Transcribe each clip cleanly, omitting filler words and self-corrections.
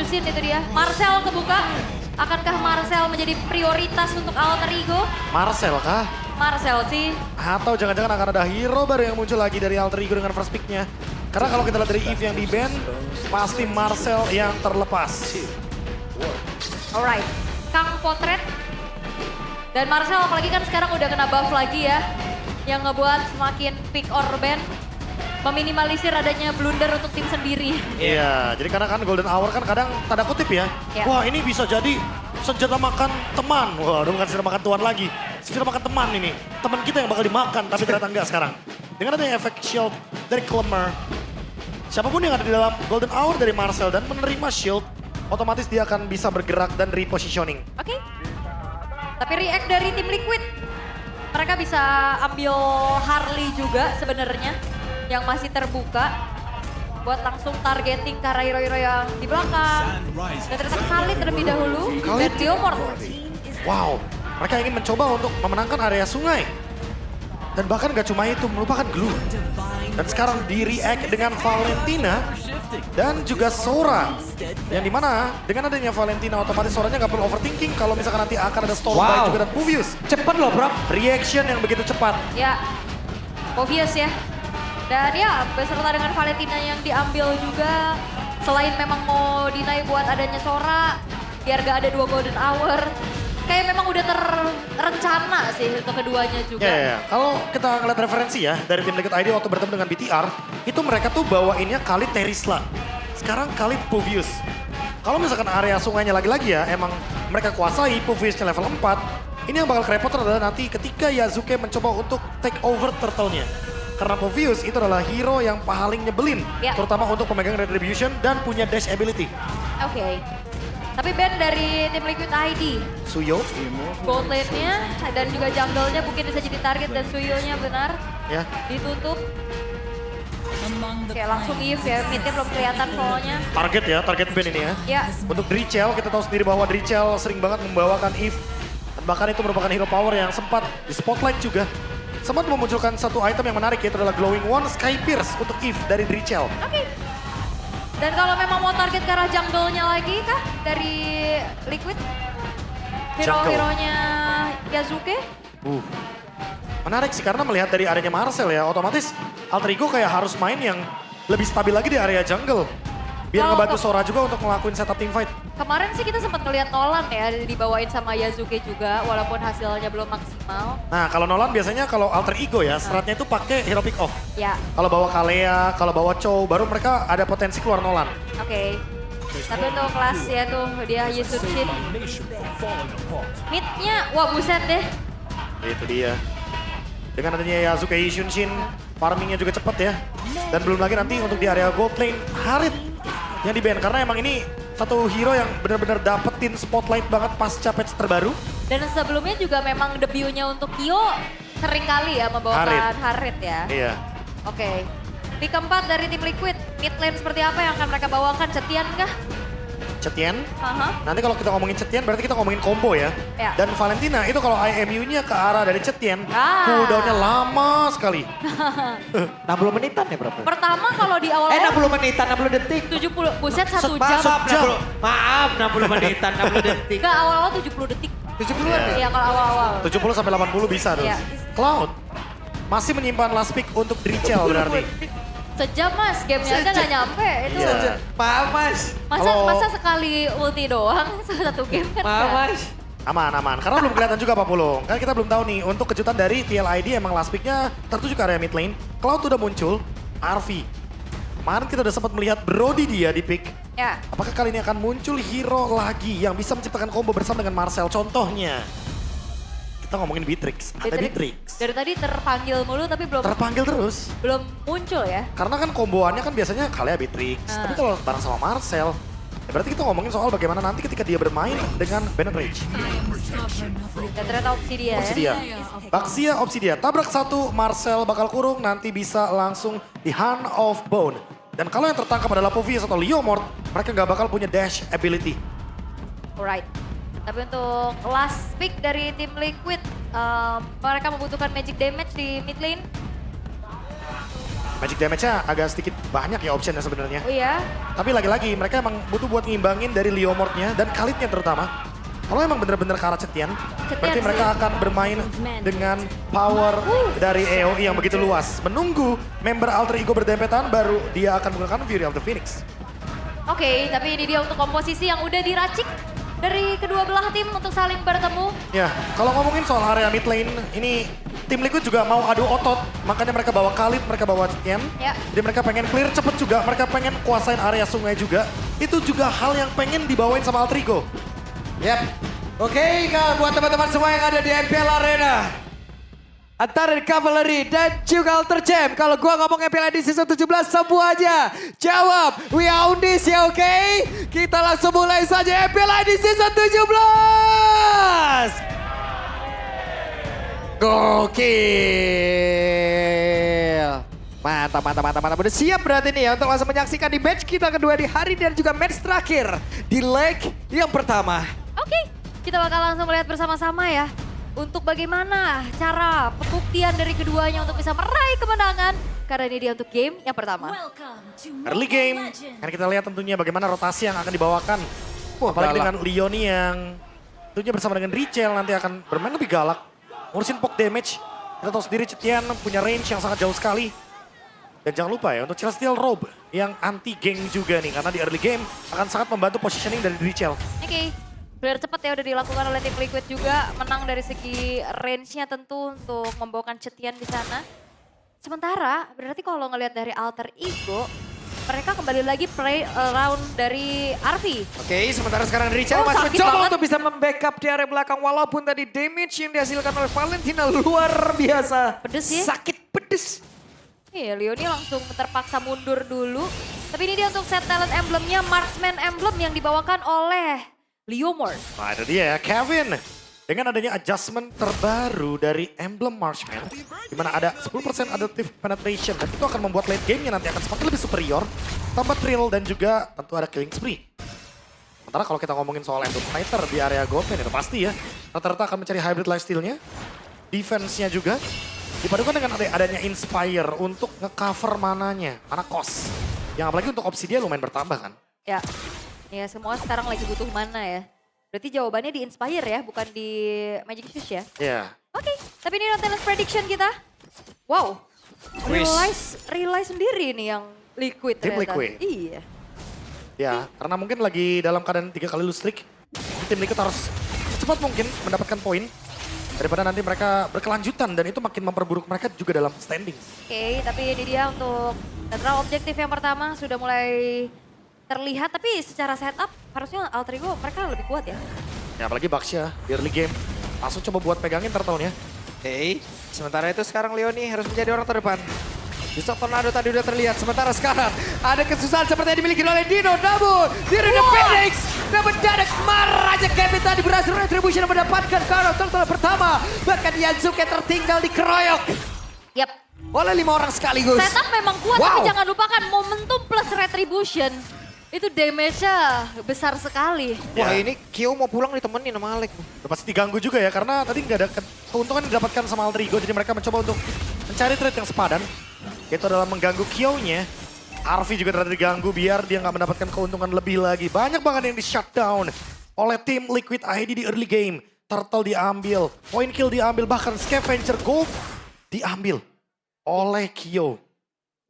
Yushin itu dia. Marcel kebuka. Akankah Marcel menjadi prioritas untuk Alter Ego? Marcel kah? Marcel sih. Atau jangan-jangan akan ada hero baru yang muncul lagi dari Alter Ego dengan first pick-nya. Karena kalau kita lihat dari Eve yang di-ban, pasti Marcel yang terlepas. Alright, Kang Potret. Dan Marcel apalagi kan sekarang udah kena buff lagi ya. Yang ngebuat semakin pick or ban. Meminimalisir adanya blunder untuk tim sendiri. Iya, jadi karena kan Golden Hour kan kadang tanda kutip ya. Ya. Wah ini bisa jadi senjata makan teman. Wah udah bukan senjata makan tuan lagi. Senjata makan teman ini. Teman kita yang bakal dimakan, tapi ternyata enggak sekarang. Dengan adanya efek shield dari Clemmer. Siapapun yang ada di dalam Golden Hour dari Marcel dan menerima shield, otomatis dia akan bisa bergerak dan repositioning. Oke. Tapi react dari tim Liquid. Mereka bisa ambil Harley juga sebenarnya. Yang masih terbuka. Buat langsung targeting ke arah hero-hero yang di belakang. Dan ternyata Khalid terlebih dahulu. Khalid. Dan Leomord. Wow, mereka ingin mencoba untuk memenangkan area sungai. Dan bahkan gak cuma itu, melupakan Glue. Dan sekarang di react dengan Valentina dan juga Sora. Yang dimana dengan adanya Valentina otomatis Soranya gak perlu overthinking kalau misalkan nanti akan ada Stormlight juga dan Puvius. Cepet loh bro. Reaction yang begitu cepat. Ya, obvious ya. Dan ya, beserta dengan Valentina yang diambil juga. Selain memang mau deny buat adanya Sora, biar gak ada 2 Golden Hour. Kayak memang udah terencana sih untuk keduanya juga. Ya. Kalau kita ngeliat referensi ya dari tim Liquid ID waktu bertemu dengan BTR, itu mereka tuh bawainnya Khalid Terisla. Sekarang Khalid Puvius. Kalau misalkan area sungainya lagi-lagi ya, emang mereka kuasai Puviusnya level 4. Ini yang bakal kerepotan adalah nanti ketika Yasuke mencoba untuk take over turtle-nya. Karena Puvius itu adalah hero yang paling nyebelin. Ya. Terutama untuk pemegang Retribution dan punya dash ability. Oke. Tapi band dari tim Liquid ID. Suyo. Gold lane-nya dan juga jungle-nya mungkin bisa jadi target dan Suyo-nya benar. Ya. Ditutup. Oke langsung Eve ya, mid-nya belum kelihatan soalnya. Target band ini ya. Ya, Untuk Drichel, kita tahu sendiri bahwa Drichel sering banget membawakan Eve. Dan bahkan itu merupakan hero power yang sempat di spotlight juga. Sempat memunculkan satu item yang menarik yaitu adalah Glowing One Sky Pierce untuk Eve dari Drichel. oke. Dan kalau memang mau target ke arah jungle-nya lagi kah dari Liquid? Hero-heronya Yasuke? Menarik sih karena melihat dari areanya Marcel ya, otomatis Alter Ego kayak harus main yang lebih stabil lagi di area jungle. Biar Kalau ngebantu Sora juga untuk ngelakuin setup teamfight. Kemarin sih kita sempat ngeliat Nolan ya dibawain sama Yasuke juga walaupun hasilnya belum maksimal. Nah kalau Nolan biasanya kalau Alter Ego ya, stratnya itu pakai hero pick off. Ya, Kalau bawa Kalea, kalau bawa Chow, baru mereka ada potensi keluar Nolan. oke. Tapi untuk kelas ya tuh dia Yushin. Mid-nya, wah buset deh. Itu dia. Dengan adanya Yasuke Shunshin, farmingnya juga cepet ya. Dan belum lagi nanti untuk di area gold lane, Harit yang di-ban. Karena emang ini satu hero yang benar-benar dapetin spotlight banget pasca patch terbaru. Dan sebelumnya juga memang debutnya untuk Kyo sering kali ya membawakan Harit ya. Iya. Oke. Pick keempat dari tim Liquid, mid lane seperti apa yang akan mereka bawakan? Cetian kah? Cetian. Haha. Nanti kalau kita ngomongin Cetian berarti kita ngomongin combo ya. Ya. Dan Valentina itu kalau IMU-nya ke arah dari Cetian, Ah. cooldown-nya lama sekali. 60 menitan ya bro. Pertama kalau di awal-awal 60 menitan, 60 detik. 70, buset 1 Maaf, jam. 60, maaf 60 menitan, 60 detik. Enggak, awal-awal 70 detik. 70-an ya? Iya kalau awal-awal. 70 sampai 80 bisa tuh. Iya. Cloud masih menyimpan last pick untuk Drichel berarti. Sejam mas, gamenya aja nggak nyampe. Itu Iya. Maaf mas, masa sekali ulti doang satu game kan? maaf nggak? mas. Aman. Karena belum kelihatan juga Pak Pulung. Kan kita belum tahu nih untuk kejutan dari TLID emang last pick-nya tertuju ke area mid lane. Cloud udah muncul, RV. Kemarin kita udah sempat melihat Brody dia di pick. Ya, Apakah kali ini akan muncul hero lagi yang bisa menciptakan combo bersama dengan Marcel? Contohnya, kita ngomongin Beatrix. Ada Beatrix. dari tadi terpanggil mulu tapi belum Terpanggil terus. muncul ya. Karena kan komboannya kan biasanya Kalea Beatrix. Tapi kalau bareng sama Marcel, ya berarti kita ngomongin soal bagaimana nanti ketika dia bermain dengan Bennett Rage. Dan ternyata Obsidia ya. Obsidia. Baxia Obsidia. Tabrak satu, Marcel bakal kurung. Nanti bisa langsung di Hand of Bone. Dan kalau yang tertangkap adalah Puvius atau Leomord, mereka nggak bakal punya dash ability. Alright. Tapi untuk last pick dari tim Liquid, mereka membutuhkan magic damage di mid lane. Magic damage-nya agak sedikit banyak ya optionnya sebenarnya. Oh iya, Tapi lagi-lagi mereka emang butuh buat ngimbangin dari Leomord-nya dan Khalid-nya terutama. Kalau emang bener-bener ke arah Cetian, berarti sih. mereka akan bermain dengan power dari AoE yang begitu luas. Menunggu member Alter Ego berdempetan, baru dia akan menggunakan Fury of the Phoenix. Oke, tapi ini dia untuk komposisi yang udah diracik dari kedua belah tim untuk saling bertemu. Ya, kalau ngomongin soal area mid lane, ini tim Liquid juga mau adu otot. Makanya mereka bawa Khalid, mereka bawa Cetian. Ya. Jadi mereka pengen clear cepet juga, mereka pengen kuasain area sungai juga. Itu juga hal yang pengen dibawain sama Alter Ego. Yap. Oke, buat teman-teman semua yang ada di MPL Arena. Antara Cavalry dan juga Alter Champ. Kalau gua ngomong MPL di season 17 semua aja jawab. We are on this ya, oke? Kita langsung mulai saja MPL di season 17. Gokil. Mantap, mantap, mantap, mantap. Udah siap berarti nih ya untuk langsung menyaksikan di match kita kedua di hari dan juga match terakhir di leg yang pertama. Oke, kita bakal langsung melihat bersama-sama ya. Untuk bagaimana cara pembuktian dari keduanya untuk bisa meraih kemenangan. Karena ini dia untuk game yang pertama. Early game, kan kita lihat tentunya bagaimana rotasi yang akan dibawakan. Apalagi dengan Leoni yang tentunya bersama dengan Richel nanti akan bermain lebih galak. Ngurusin poke damage, kita tahu sendiri Cetian punya range yang sangat jauh sekali. Dan jangan lupa ya untuk Celestial Robe yang anti gank juga nih. Karena di early game akan sangat membantu positioning dari Richel. Oke, benar cepat ya udah dilakukan oleh tim Liquid juga. Menang dari segi range-nya tentu untuk membawakan Cetian di sana. Sementara berarti kalau ngelihat dari Alter Ego, mereka kembali lagi play round dari Arvi. Oke, sementara sekarang Richard Oh, masih sakit mencoba banget. untuk bisa membackup di area belakang. Walaupun tadi damage yang dihasilkan oleh Valentina luar biasa. Pedes ya? Sakit pedes. Iya, Leoni langsung terpaksa mundur dulu. Tapi ini dia untuk set talent emblemnya, Marksman Emblem yang dibawakan oleh Leomord. Nah itu dia ya, Kevin. Dengan adanya adjustment terbaru dari Emblem Marksman, di mana ada 10% adaptive penetration, dan itu akan membuat late game-nya nanti akan semakin lebih superior, tambah thrill dan juga tentu ada killing spree. Sementara kalau kita ngomongin soal Emblem Fighter di area Goldman itu pasti ya, rata-rata akan mencari hybrid lifesteal-nya, defense-nya juga, dipadukan dengan adanya Inspire untuk nge-cover mananya, anak cost. Yang apalagi untuk Obsidian lumayan bertambah kan. Ya, ya semua sekarang lagi butuh mana ya. Berarti jawabannya di Inspire ya, bukan di Magic Shoes ya. Iya. Oke, tapi ini talent prediction kita. Wow, realize sendiri nih yang Liquid Tim ternyata. Liquid. Iya. Ya, karena mungkin lagi dalam keadaan 3 kali lose streak, tim Liquid harus secepat mungkin mendapatkan poin daripada nanti mereka berkelanjutan dan itu makin memperburuk mereka juga dalam standing. Oke, tapi ini dia untuk central objektif yang pertama sudah mulai terlihat, tapi secara setup harusnya Alter Ego mereka lebih kuat ya. Ya, apalagi Baksha di early game langsung coba buat pegangin turtle-nya. Oke, sementara itu sekarang Leoni harus menjadi orang terdepan. Yusuf Tornado tadi udah terlihat, sementara sekarang ada kesusahan seperti yang dimiliki oleh Dino. Namun, Dino the Phoenix dapat mendadak marah aja Kevin tadi berhasil retribution mendapatkan Karo turtle pertama. Bahkan Yansuke tertinggal dikeroyok Yap, oleh 5 orang sekaligus. setup memang kuat, Wow. tapi jangan lupakan momentum plus retribution. Itu damage-nya besar sekali. Wah Ya. ini Kyo mau pulang ditemenin sama Alek. Udah pasti diganggu juga ya karena tadi nggak ada keuntungan yang didapatkan sama Alter Ego, jadi mereka mencoba untuk mencari trade yang sepadan. Itu adalah mengganggu Kyo-nya. Arvi juga ternyata diganggu biar dia nggak mendapatkan keuntungan lebih lagi. Banyak banget yang di shutdown oleh tim Liquid ID di early game. Turtle diambil, point kill diambil, bahkan Scavenger Gold diambil oleh Kyo.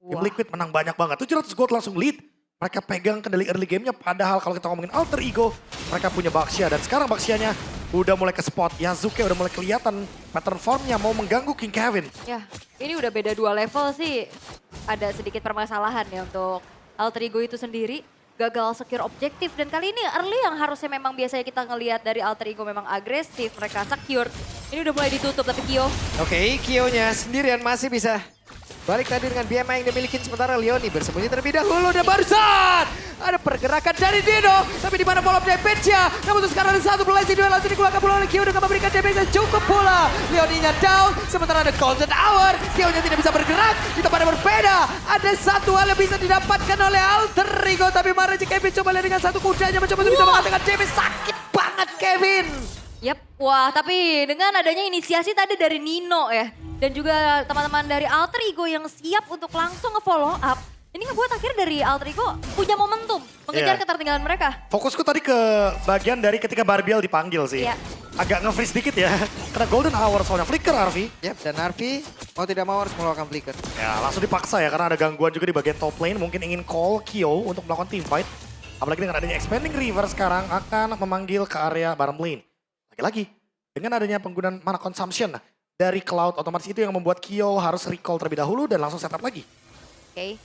Tim Wah. Liquid menang banyak banget, 700 gold langsung lead. Mereka pegang kendali early game-nya, padahal kalau kita ngomongin Alter Ego, mereka punya Baksha. Dan sekarang Baksha-nya udah mulai ke spot. Yazuke udah mulai kelihatan pattern formnya mau mengganggu King Kevin. Ya, ini udah beda 2 level sih. Ada sedikit permasalahan ya untuk Alter Ego itu sendiri. Gagal secure objektif dan kali ini early yang harusnya memang biasanya kita ngelihat dari Alter Ego memang agresif, mereka secure. Ini udah mulai ditutup tapi Kyo. Oke, Kyo-nya sendirian masih bisa balik tadi dengan BMI yang dimiliki, sementara Leoni bersembunyi terlebih dahulu dan barusan ada pergerakan dari Dino, tapi di mana follow up damage-nya. Namun sekarang ada satu pelasi dua langsung dikeluarkan pula oleh Kyo dengan memberikan damage yang cukup pula. Leoni-nya down, sementara ada Golden Hour. Kyo-nya tidak bisa bergerak, kita pada berbeda. Ada satu hal yang bisa didapatkan oleh Alter Ego, tapi Mara Kevin coba lihat dengan satu kudanya mencoba untuk bisa mengatakan damage. Sakit banget Kevin. Yap, wah tapi dengan adanya inisiasi tadi dari Nino ya. Dan juga teman-teman dari Alter Ego yang siap untuk langsung nge-follow up. Ini ngebuat akhirnya dari Alter Ego punya momentum mengejar Iya. ketertinggalan mereka. Fokusku tadi ke bagian dari ketika Barbiel dipanggil sih. Iya. Agak nge-freeze dikit ya. Karena Golden Hour soalnya flicker Arvi. Yap, dan Arvi mau tidak mau harus melakukan flicker. Ya langsung dipaksa ya karena ada gangguan juga di bagian top lane. Mungkin ingin call Kyo untuk melakukan team fight. Apalagi dengan adanya Expanding River sekarang akan memanggil ke area bottom lane. Lagi-lagi dengan adanya penggunaan mana consumption dari Cloud otomatis itu yang membuat Kyo harus recall terlebih dahulu dan langsung setup lagi. Oke.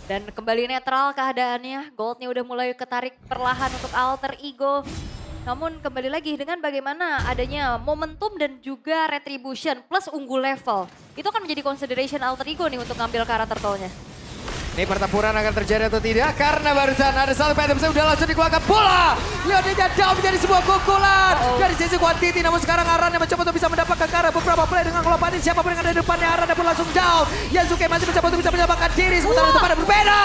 Dan kembali netral keadaannya. Goldnya udah mulai ketarik perlahan untuk Alter Ego. Namun kembali lagi dengan bagaimana adanya momentum dan juga retribution plus unggul level. Itu akan menjadi consideration Alter Ego nih untuk ngambil ke arah turtle-nya. Ini pertempuran akan terjadi atau tidak? Karena barusan ada satu item sudah langsung dikeluarkan bola. Leonnya down menjadi sebuah pukulan. Dari sisi Quantity namun sekarang Aran yang mencoba untuk bisa mendapatkan ke arah beberapa play dengan kelopaan siapapun yang ada di depannya. Aran pun langsung down. Yasuke masih mencoba untuk bisa menyelamatkan diri. Sementara depannya berbeda.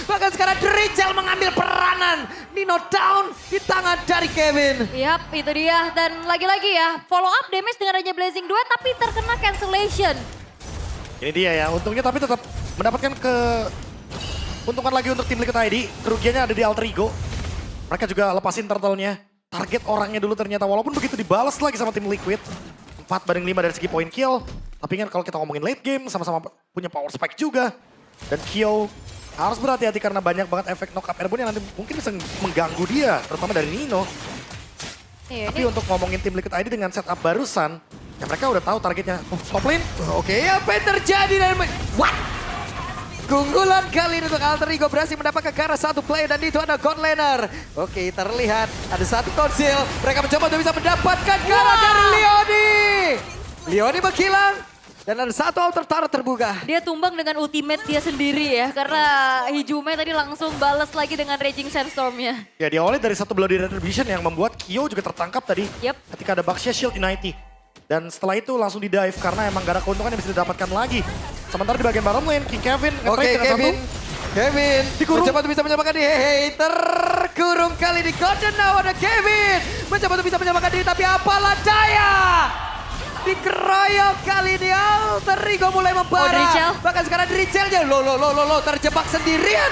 Bahkan sekarang Drichel mengambil peranan. Nino down di tangan dari Kevin. Yap, itu dia. Dan lagi-lagi ya, follow up damage dengan adanya Blazing Duet tapi terkena cancellation. Ini dia ya, untungnya tapi tetap mendapatkan keuntungan lagi untuk tim Liquid ID. Kerugiannya ada di Alter Ego. Mereka juga lepasin turtle-nya. Target orangnya dulu ternyata, walaupun begitu dibalas lagi sama tim Liquid. 4-5 dari segi point kill. Tapi kan kalau kita ngomongin late game, sama-sama punya power spike juga. Dan Kyo harus berhati-hati karena banyak banget efek knock up airborne yang nanti mungkin bisa mengganggu dia. Terutama dari Nino. Iya, Tapi untuk ngomongin tim Liquid ID dengan setup barusan, ya mereka udah tahu targetnya. Oh, top lane. Oke, apa yang terjadi dan what? Keunggulan kali ini untuk Alter Ego berhasil mendapatkan ke arah satu player dan itu ada God Laner. Oke, terlihat ada satu konsil. Mereka mencoba untuk bisa mendapatkan ke arah dari Leoni. Leoni menghilang dan ada satu altar turret terbuka. dia tumbang dengan ultimate dia sendiri ya. Karena Hijume tadi langsung balas lagi dengan Raging Sandstorm-nya. Ya diawali dari satu Bloody Retribution yang membuat Kyo juga tertangkap tadi. Yep. Ketika ada Baxia Shield Unity. Dan setelah itu langsung di-dive karena emang gak ada keuntungan yang bisa didapatkan lagi. Sementara di bagian bottom lane, King Kevin Oke, nge-trade dengan Kevin. Kevin Dikurung. mencoba untuk bisa menyelamatkan diri. Hei, terkurung kali di Golden Now ada Kevin. Mencoba untuk bisa menyelamatkan diri tapi apalah daya. Dikeroyok kali ini Alter Ego mulai Drichel. membara. Bahkan sekarang Drichelnya lo terjebak sendirian.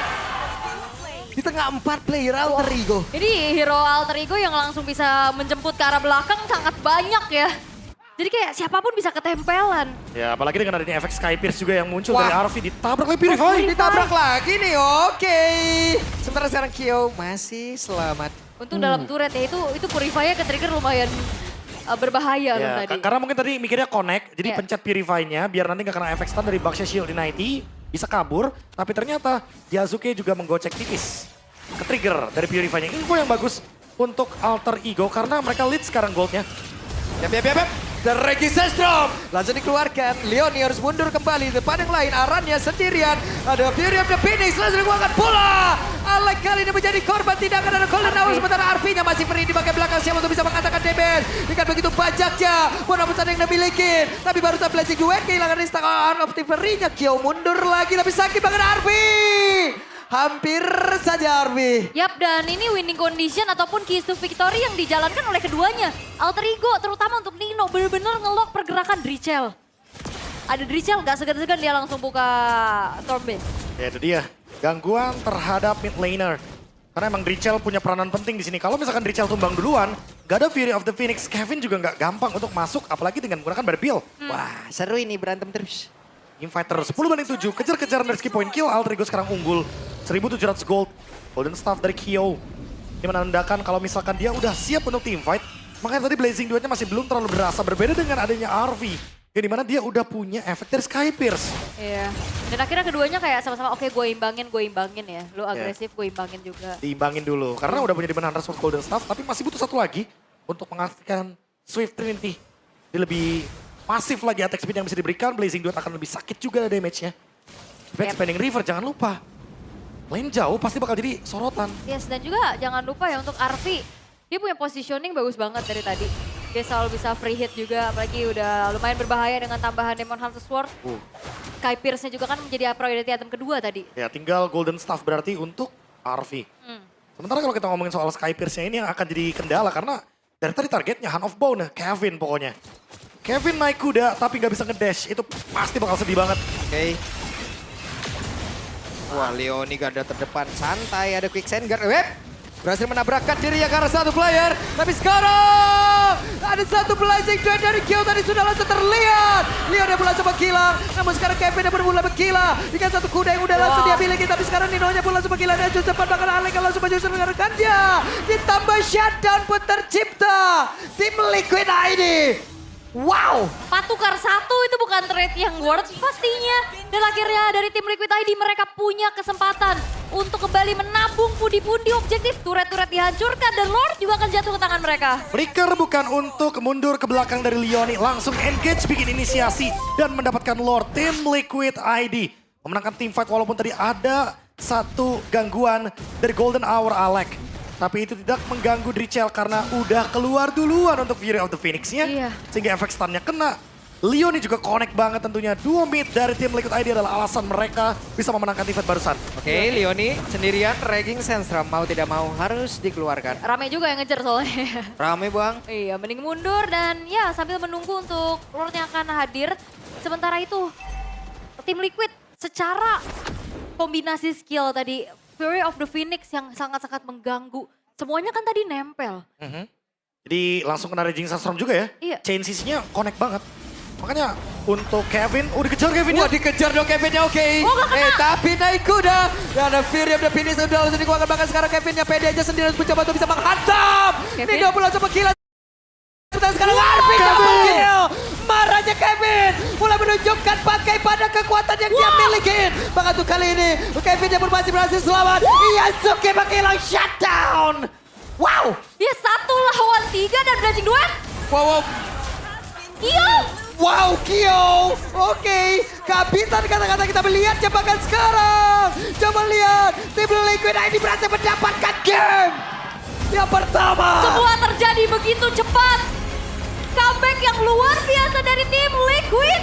Di tengah 4 player Alter Ego. Jadi hero Alter Ego yang langsung bisa menjemput ke arah belakang sangat banyak ya. Jadi kayak siapapun bisa ketempelan. Ya apalagi dengan adanya efek Sky Pierce juga yang muncul Wah. dari Arvi. Ditabrak oleh Purify. Ditabrak lagi nih, oke. Sementara sekarang Kyo masih selamat. Untung dalam turret ya itu Purify-nya ke-trigger lumayan berbahaya loh Ya, tadi. karena mungkin tadi mikirnya connect, jadi Iya. pencet Purify-nya biar nanti gak kena efek stun dari Baxia Shield Unity. Bisa kabur, tapi ternyata Yasuke juga menggocek tipis. Ke-trigger dari Purify-nya. Info yang bagus untuk Alter Ego karena mereka lead sekarang goldnya. Yap. The Raging Sandstorm langsung dikeluarkan. Leoni harus mundur kembali. Depan yang lain, Arannya sendirian. Ada Fury of the Phoenix langsung dikeluarkan bola. Alek kali ini menjadi korban. Tidak akan ada Golden Hour. Sementara Arvinya masih free di bagian belakang. Siapa untuk bisa mengatakan damage. Dengan begitu bajaknya. Walaupun ada yang dimiliki. Tapi baru saja Blazing Duet kehilangan instant Optivery-nya. Kyo mundur lagi. Tapi sakit banget Arvi. Hampir saja Arvi. Yap, dan ini winning condition ataupun keys to victory yang dijalankan oleh keduanya. Alter Ego, terutama untuk Nino, benar-benar nge-lock pergerakan Drichel. Ada Drichel, gak segan-segan dia langsung buka Stormbase. Ya itu dia, gangguan terhadap mid laner. Karena emang Drichel punya peranan penting di sini. Kalau misalkan Drichel tumbang duluan, gak ada Fury of the Phoenix, Kevin juga gak gampang untuk masuk, apalagi dengan menggunakan Barbiel. Wah, seru ini berantem terus. Infighter 10-7, kejar-kejaran dari ski point kill, Alter Ego sekarang unggul. 1.700 gold, golden staff dari Kyo. Ini menandakan kalau misalkan dia udah siap untuk team fight. Makanya tadi Blazing Duetnya masih belum terlalu berasa, berbeda dengan adanya RV. Yang dimana dia udah punya efek dari Sky Pierce. Iya. Dan akhirnya keduanya kayak sama-sama oke gue imbangin ya. Lu agresif, gue imbangin juga. Diimbangin dulu, karena udah punya Demon Hunter Sword golden staff, tapi masih butuh satu lagi untuk mengaktifkan Swift Trinity. Dia lebih masif lagi attack speed yang bisa diberikan, Blazing Duet akan lebih sakit juga damage-nya. Expanding River, jangan lupa. Lane jauh pasti bakal jadi sorotan. Yes, dan juga jangan lupa ya untuk Arvi. Dia punya positioning bagus banget dari tadi. Dia selalu bisa free hit juga, apalagi udah lumayan berbahaya dengan tambahan Demon Hunter Sword. Sky Pierce-nya juga kan menjadi priority item kedua tadi. Ya tinggal golden staff berarti untuk RV. Sementara kalau kita ngomongin soal Sky Pierce-nya ini yang akan jadi kendala karena Dari tadi targetnya Hand of Bone, Kevin pokoknya. Kevin naik kuda tapi nggak bisa ngedash, itu pasti bakal sedih banget. Oke. Wah, Leoni garda terdepan santai, ada quick send guard. Berhasil menabrakkan dirinya ke arah satu player. Tapi sekarang ada satu blazing drone dari Kyo tadi sudah langsung terlihat. Leon yang langsung menghilang. Namun sekarang Kevin yang mulai menggila. Dengan satu kuda yang udah langsung dia miliki. Tapi sekarang Ninonya pun langsung menggila. Dan cepat bahkan Alek langsung maju dengan rekannya. Ditambah shutdown pun tercipta. Tim Liquid ID. Wow. Patukar 1 itu bukan trade yang worth pastinya. Dan akhirnya dari tim Liquid ID mereka punya kesempatan untuk kembali menabung pundi-pundi objektif. Turret-turret dihancurkan dan Lord juga akan jatuh ke tangan mereka. Flicker bukan untuk mundur ke belakang dari Leoni, langsung engage bikin inisiasi dan mendapatkan Lord. Tim Liquid ID memenangkan team fight walaupun tadi ada satu gangguan dari Golden Hour Alec. Tapi itu tidak mengganggu Drichel karena udah keluar duluan untuk Fury of the Phoenix-nya. Iya. Sehingga efek stun-nya kena. Leoni juga connect banget tentunya. Duo mid dari tim Liquid ID adalah alasan mereka bisa memenangkan tim fight barusan. Oke, Leoni sendirian, Ragging Sandstorm mau tidak mau harus dikeluarkan. Rame juga yang ngejar soalnya. Rame bang. Iya, mending mundur dan ya sambil menunggu untuk Lord yang akan hadir. Sementara itu, tim Liquid secara kombinasi skill tadi, Fury of the Phoenix yang sangat-sangat mengganggu. Semuanya kan tadi nempel. Jadi langsung kena Raging Sandstorm juga ya. Iya. Chain CC-nya connect banget. Makanya untuk Kevin, dikejar Kevin ya. Wah dikejar dong Kevinnya, oke. Oh, gak kena. Tapi naik kuda. Dan ada Fury of the Phoenix udah langsung dikeluarkan. Bahkan sekarang Kevinnya pede aja sendiri mencoba untuk bisa menghantam. Kevin. Nino pun langsung menggila. Sekarang Arvin double kill. Marahnya Kevin mulai menunjukkan pakai pada kekuatan yang dia miliki. Bahkan tuh kali ini Kevin yang masih berhasil selamat. Yasuke menghilang shutdown. Wow. Dia 1 lawan 3 dan blazing duet. Wow. Iya. Wow, Kyo. Oke, kehabisan kata-kata kita melihat jebakan sekarang. Coba lihat, tim Liquid ID berhasil mendapatkan game yang pertama. Semua terjadi begitu cepat. Comeback yang luar biasa dari tim Liquid